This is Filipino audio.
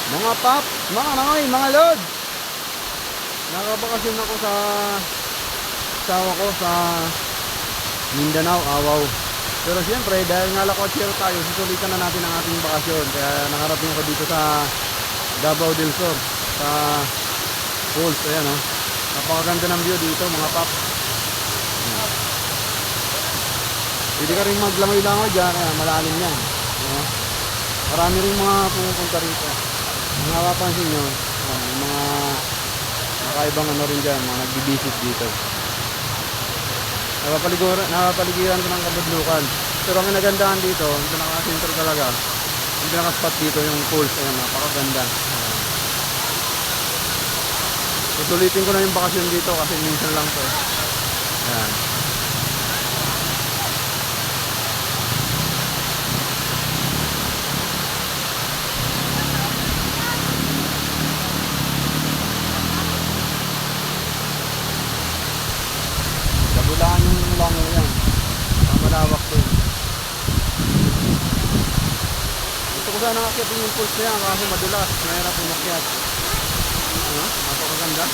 Mga pap, mga nangoy, mga lod. Nakabakasyon ako sa asawa ko sa Mindanao, Awaw. Pero siyempre, dahil nga lakwatsero tayo, susulitan na natin ang ating bakasyon. Kaya nakarating ako dito sa Davao del Sur, sa falls. Ayan, oh. Napakaganda ng view dito, mga pap. Pwede ka rin maglangoy-langoy dyan, ayan, malalim yan. Ayan. Marami rin mga pumupunta rito. Ang napapansin nyo, yung mga nakaibang ano rin dyan, mga nagbibisit dito. Napapaligiran ko ng kabudlukan. Pero ang nagandahan dito, ito naka-center talaga. Yung pinaka-spot dito yung pools, ayan, napakaganda. Susulitin ko na yung bakasyon dito kasi minsan lang to. Ayan. Kagulaan yung lango yan. Malawak din. Gusto ko sana akyatin yung pulse niya kaso madulas. Mahirap umakyat. Ano? Napakaganda.